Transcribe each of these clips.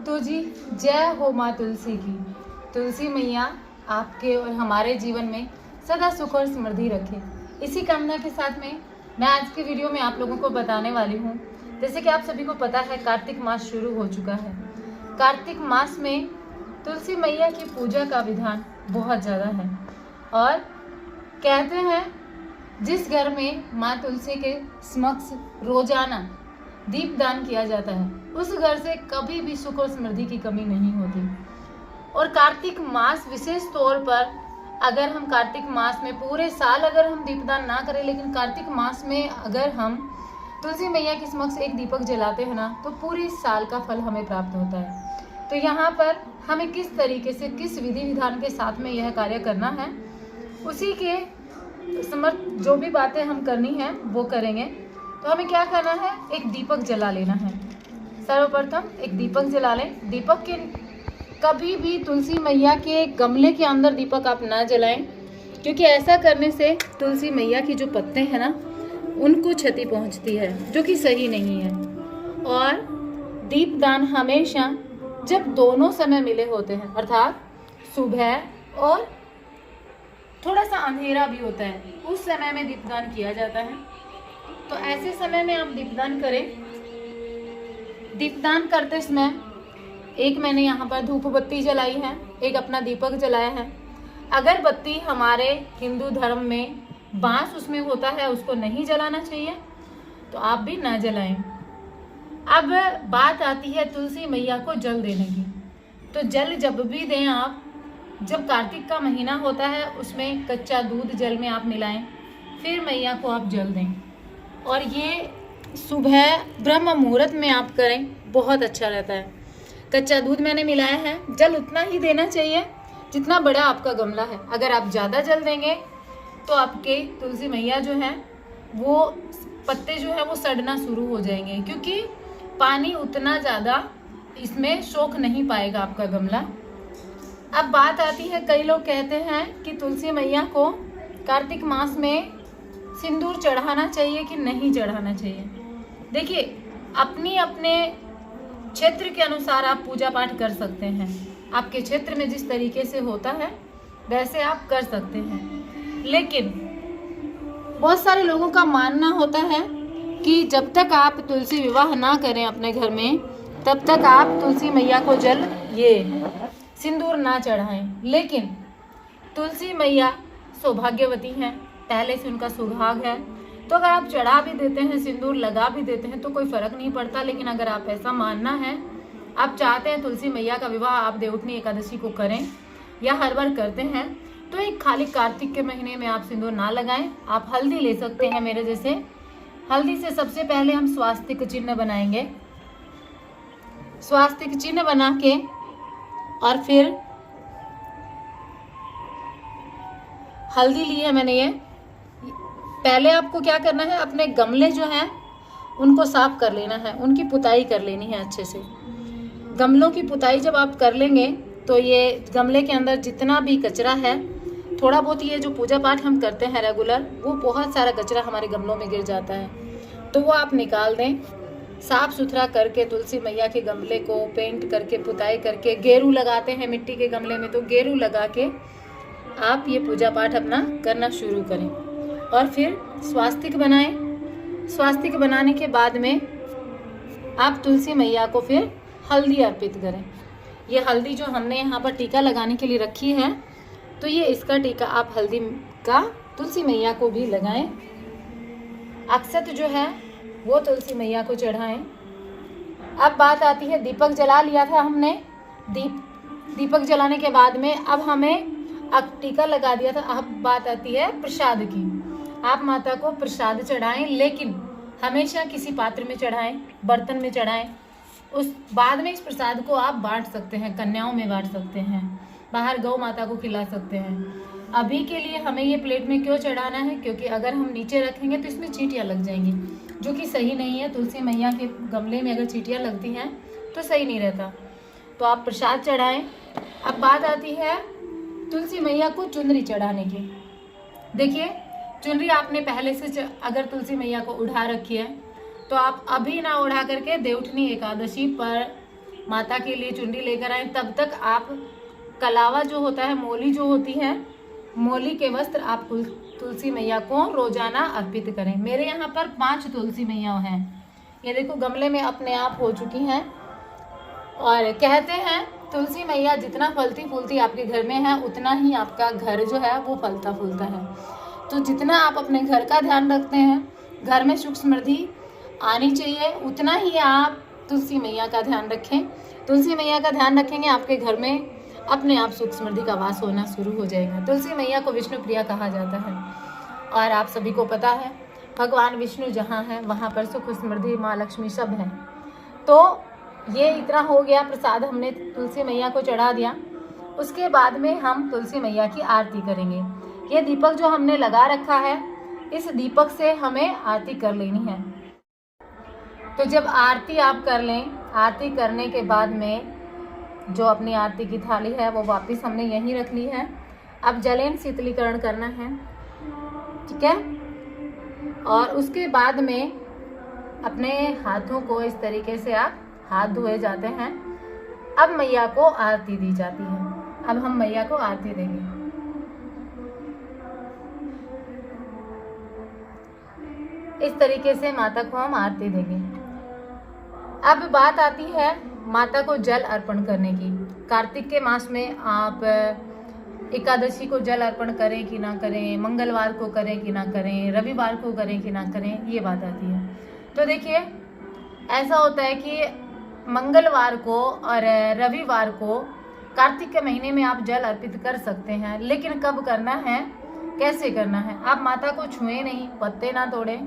तो जी जय हो माँ तुलसी की। तुलसी मैया आपके और हमारे जीवन में सदा सुख और समृद्धि रखे। इसी कामना के साथ में मैं आज के वीडियो में आप लोगों को बताने वाली हूँ। जैसे कि आप सभी को पता है, कार्तिक मास शुरू हो चुका है। कार्तिक मास में तुलसी मैया की पूजा का विधान बहुत ज़्यादा है और कहते हैं जिस घर में माँ तुलसी के समक्ष रोजाना दीपदान किया जाता है उस घर से कभी भी सुख और समृद्धि की कमी नहीं होती। और कार्तिक मास विशेष तौर पर अगर हम कार्तिक मास में पूरे साल अगर हम दीपदान ना करें, लेकिन कार्तिक मास में अगर हम तुलसी मैया के समक्ष एक दीपक जलाते हैं ना, तो पूरे साल का फल हमें प्राप्त होता है। तो यहाँ पर हमें किस तरीके से, किस विधि विधान के साथ में यह कार्य करना है, उसी के समर्थ जो भी बातें हम करनी है वो करेंगे। तो हमें क्या करना है, एक दीपक जला लेना है। सर्वप्रथम एक दीपक जला लें। दीपक के कभी भी तुलसी मैया के गमले के अंदर दीपक आप ना जलाएं, क्योंकि ऐसा करने से तुलसी मैया की जो पत्ते हैं ना, उनको क्षति पहुंचती है, जो कि सही नहीं है। और दीपदान हमेशा जब दोनों समय मिले होते हैं, अर्थात सुबह और थोड़ा सा अंधेरा भी होता है, उस समय में दीपदान किया जाता है। तो ऐसे समय में आप दीपदान करें। दीपदान करते समय एक मैंने यहाँ पर धूप बत्ती जलाई है, एक अपना दीपक जलाया है। अगरबत्ती हमारे हिंदू धर्म में बांस उसमें होता है, उसको नहीं जलाना चाहिए, तो आप भी ना जलाएं। अब बात आती है तुलसी मैया को जल देने की। तो जल जब भी दें आप, जब कार्तिक का महीना होता है उसमें कच्चा दूध जल में आप मिलाएं, फिर मैया को आप जल दें। और ये सुबह ब्रह्म मुहूर्त में आप करें, बहुत अच्छा रहता है। कच्चा दूध मैंने मिलाया है। जल उतना ही देना चाहिए जितना बड़ा आपका गमला है। अगर आप ज़्यादा जल देंगे तो आपके तुलसी मैया जो है वो पत्ते जो है वो सड़ना शुरू हो जाएंगे, क्योंकि पानी उतना ज़्यादा इसमें सोख नहीं पाएगा आपका गमला। अब बात आती है, कई लोग कहते हैं कि तुलसी मैया को कार्तिक मास में सिंदूर चढ़ाना चाहिए कि नहीं चढ़ाना चाहिए। देखिए, अपनी अपने क्षेत्र के अनुसार आप पूजा पाठ कर सकते हैं। आपके क्षेत्र में जिस तरीके से होता है वैसे आप कर सकते हैं। लेकिन बहुत सारे लोगों का मानना होता है कि जब तक आप तुलसी विवाह ना करें अपने घर में, तब तक आप तुलसी मैया को जल सिंदूर ना चढ़ाएं। लेकिन तुलसी मैया सौभाग्यवती हैं, पहले से उनका सुहाग है, तो अगर आप चढ़ा भी देते हैं, सिंदूर लगा भी देते हैं, तो कोई फर्क नहीं पड़ता। लेकिन अगर आप ऐसा मानना है, आप चाहते हैं तुलसी मैया का विवाह आप देवउठनी एकादशी को करें या हर बार करते हैं, तो एक खाली कार्तिक के महीने में आप सिंदूर ना लगाएं। आप हल्दी ले सकते हैं मेरे जैसे। हल्दी से सबसे पहले हम स्वास्तिक चिन्ह बनाएंगे। स्वास्तिक चिन्ह बना के और फिर हल्दी ली है मैंने। ये पहले आपको क्या करना है, अपने गमले जो हैं उनको साफ कर लेना है, उनकी पुताई कर लेनी है अच्छे से। गमलों की पुताई जब आप कर लेंगे तो ये गमले के अंदर जितना भी कचरा है, थोड़ा बहुत ये जो पूजा पाठ हम करते हैं रेगुलर, वो बहुत सारा कचरा हमारे गमलों में गिर जाता है, तो वो आप निकाल दें। साफ सुथरा करके तुलसी मैया के गमले को पेंट करके, पुताई करके, गेरू लगाते हैं मिट्टी के गमले में, तो गेरू लगा के आप ये पूजा पाठ अपना करना शुरू करें। और फिर स्वास्तिक बनाएं। स्वास्तिक बनाने के बाद में आप तुलसी मैया को फिर हल्दी अर्पित करें। ये हल्दी जो हमने यहाँ पर टीका लगाने के लिए रखी है, तो ये इसका टीका आप हल्दी का तुलसी मैया को भी लगाएं। अक्षत जो है वो तुलसी मैया को चढ़ाएं। अब बात आती है, दीपक जला लिया था हमने। दीपक जलाने के बाद में अब हमें टीका लगा दिया था। अब बात आती है प्रसाद की। आप माता को प्रसाद चढ़ाएं, लेकिन हमेशा किसी पात्र में चढ़ाएं, बर्तन में चढ़ाएं। उस बाद में इस प्रसाद को आप बांट सकते हैं, कन्याओं में बांट सकते हैं, बाहर गौ माता को खिला सकते हैं। अभी के लिए हमें ये प्लेट में क्यों चढ़ाना है, क्योंकि अगर हम नीचे रखेंगे तो इसमें चींटियाँ लग जाएंगी, जो कि सही नहीं है। तुलसी मैया के गमले में अगर चींटियाँ लगती हैं तो सही नहीं रहता। तो आप प्रसाद चढ़ाएं। अब बात आती है तुलसी मैया को चुनरी चढ़ाने की। देखिए, चुनरी आपने पहले से अगर तुलसी मैया को उड़ा रखी है, तो आप अभी ना उड़ा करके देवउठनी एकादशी पर माता के लिए चुंडी लेकर आए, तब तक आप कलावा जो होता है, मोली जो होती है, मोली के वस्त्र आप तुलसी मैया को रोजाना अर्पित करें। मेरे यहाँ पर 5 तुलसी मैया हैं, ये देखो गमले में अपने आप हो चुकी हैं। और कहते हैं तुलसी मैया जितना फलती फूलती आपके घर में है, उतना ही आपका घर जो है वो फलता फूलता है। तो जितना आप अपने घर का ध्यान रखते हैं, घर में सुख समृद्धि आनी चाहिए, उतना ही आप तुलसी मैया का ध्यान रखें। तुलसी मैया का ध्यान रखेंगे, आपके घर में अपने आप सुख समृद्धि का वास होना शुरू हो जाएगा। तुलसी मैया को विष्णु प्रिया कहा जाता है, और आप सभी को पता है भगवान विष्णु जहाँ हैं वहाँ पर सुख समृद्धि माँ लक्ष्मी सब हैं। तो ये इतना हो गया, प्रसाद हमने तुलसी मैया को चढ़ा दिया। उसके बाद में हम तुलसी मैया की आरती करेंगे। ये दीपक जो हमने लगा रखा है, इस दीपक से हमें आरती कर लेनी है। तो जब आरती आप कर लें, आरती करने के बाद में जो अपनी आरती की थाली है वो वापस हमने यहीं रख ली है। अब जलेन शीतलीकरण करना है, ठीक है। और उसके बाद में अपने हाथों को इस तरीके से आप हाथ धोए जाते हैं। अब मैया को आरती दी जाती है। अब हम मैया को आरती देंगे। इस तरीके से माता को हम आरती देंगे। अब बात आती है माता को जल अर्पण करने की। कार्तिक के मास में आप एकादशी को जल अर्पण करें कि ना करें, मंगलवार को करें कि ना करें, रविवार को करें कि ना करें, ये बात आती है। तो देखिए ऐसा होता है कि मंगलवार को और रविवार को कार्तिक के महीने में आप जल अर्पित कर सकते हैं, लेकिन कब करना है, कैसे करना है। आप माता को छुएं नहीं, पत्ते ना तोड़ें,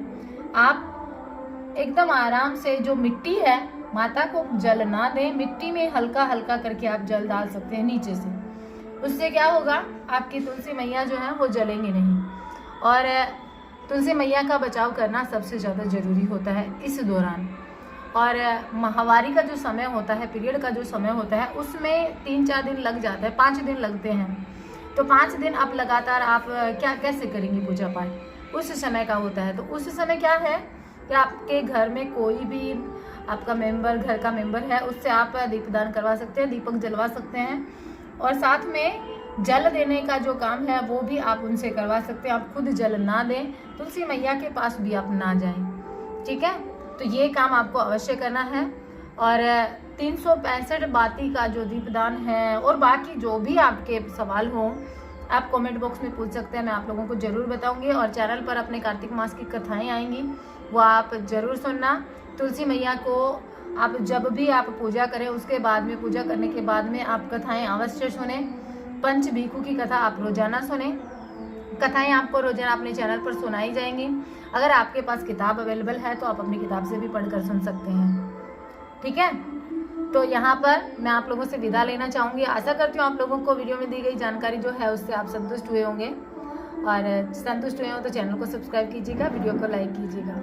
आप एकदम आराम से जो मिट्टी है, माता को जल ना दें, मिट्टी में हल्का हल्का करके आप जल डाल सकते हैं नीचे से। उससे क्या होगा, आपकी तुलसी मैया जो है वो जलेंगी नहीं। और तुलसी मैया का बचाव करना सबसे ज़्यादा ज़रूरी होता है इस दौरान। और माहवारी का जो समय होता है, पीरियड का जो समय होता है, उसमें 3-4 दिन लग जाता है, 5 दिन लगते हैं। तो 5 दिन आप लगातार आप कैसे करेंगी पूजा पाठ, उस समय का होता है। तो उस समय क्या है कि आपके घर में कोई भी आपका मेंबर, घर का मेंबर है, उससे आप दीपदान करवा सकते हैं, दीपक जलवा सकते हैं। और साथ में जल देने का जो काम है वो भी आप उनसे करवा सकते हैं। आप खुद जल ना दें, तुलसी मैया के पास भी आप ना जाएं, ठीक है। तो ये काम आपको अवश्य करना है। और 365 बाती का जो दीपदान है, और बाकी जो भी आपके सवाल हों आप कमेंट बॉक्स में पूछ सकते हैं, मैं आप लोगों को ज़रूर बताऊंगी। और चैनल पर अपने कार्तिक मास की कथाएं आएंगी, वो आप ज़रूर सुनना। तुलसी मैया को आप जब भी आप पूजा करें, उसके बाद में, पूजा करने के बाद में आप कथाएं अवश्य सुने। पंच भीखू की कथा आप रोजाना सुने। कथाएं आपको रोजाना अपने चैनल पर सुनाई जाएंगी। अगर आपके पास किताब अवेलेबल है तो आप अपनी किताब से भी पढ़कर सुन सकते हैं, ठीक है। तो यहाँ पर मैं आप लोगों से विदा लेना चाहूँगी। आशा करती हूँ आप लोगों को वीडियो में दी गई जानकारी जो है उससे आप संतुष्ट हुए होंगे। और संतुष्ट हुए हो तो चैनल को सब्सक्राइब कीजिएगा, वीडियो को लाइक कीजिएगा।